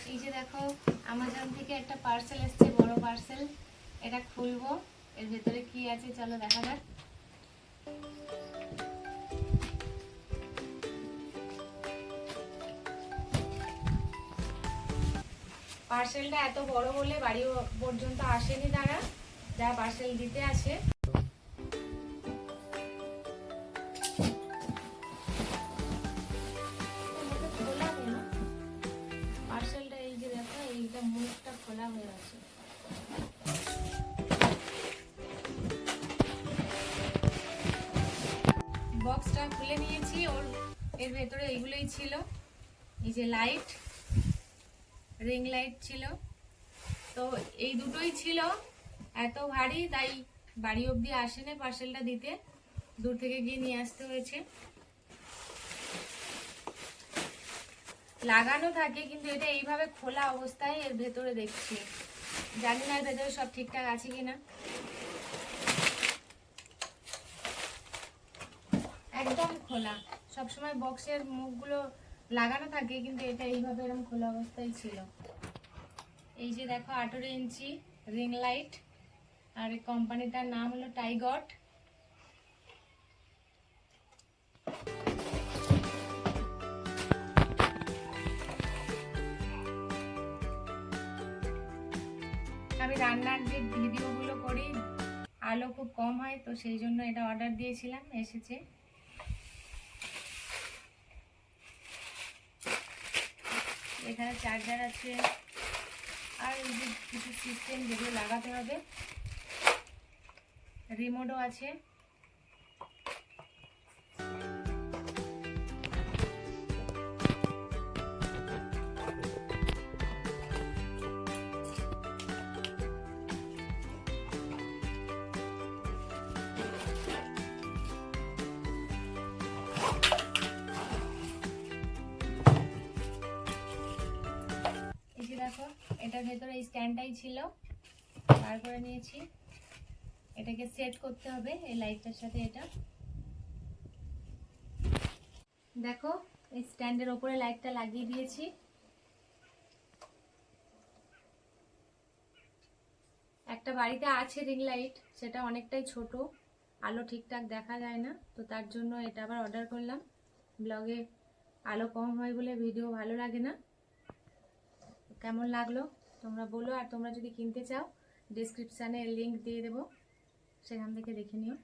এই যে দেখো অ্যামাজন থেকে একটা পার্সেল এসেছে, বড় পার্সেল। এটা খুলবো, এর ভেতরে কি আছে চলো দেখা যাক। পার্সেলটা এত বড় বলে বাড়ি পর্যন্ত আসেনি, তারা যা পার্সেল দিতে আসে। পার্সেলটা এই যে দেখো, এইটা মুখটা খোলা হয়ে আছে। বক্সটা খুলে নিয়েছি, এর ভেতরে এইগুলোই ছিল। এই যে লাইট, রিং লাইট ছিল, তো এই দুটোই ছিল। এত ভারী, তাই বাড়ি অবধি আসেনি পার্সেলটা দিতে, দূর থেকে গিয়ে নিয়ে আসতে হয়েছে। লাগানো থাকে, কিন্তু এটা এইভাবে খোলা অবস্থায় এর ভেতরে দেখছি। জানি না এর ভেতরে সব ঠিকঠাক আছে কিনা। একদম খোলা। সবসময় বক্সের মুখগুলো লাগানো থাকে, কিন্তু এটা এইভাবে এরকম খোলা অবস্থায় ছিল। এই যে দেখো 18 ইঞ্চি রিং লাইট, আর এই কোম্পানিটার নাম হলো টাইগট। আমি রান্নার যে ভিডিওগুলো করি, আলো খুব কম হয়, তো সেই জন্য এটা অর্ডার দিয়েছিলাম, এসেছে। এখানে চার্জার আছে, আর এই যে কিছু সিস্টেম যেগুলো লাগাতে হবে, রিমোটও আছে। এই যে দেখো, এটার ভেতরে এই স্ট্যান্ডটাই ছিল, বার করে নিয়েছি। এটাকে সেট করতে হবে এই লাইটটার সাথে। এটা দেখো, এই স্ট্যান্ডের ওপরে লাইটটা লাগিয়ে দিয়েছি। একটা বাড়িতে আছে রিং লাইট, সেটা অনেকটাই ছোট, আলো ঠিকঠাক দেখা যায় না, তো তার জন্য এটা আবার অর্ডার করলাম। ব্লগে আলো কম হয় বলে ভিডিও ভালো লাগে না। কেমন লাগলো তোমরা বলো, আর তোমরা যদি কিনতে চাও ডেসক্রিপশানে লিংক দিয়ে দেবো, সেখান থেকে দেখে নিও।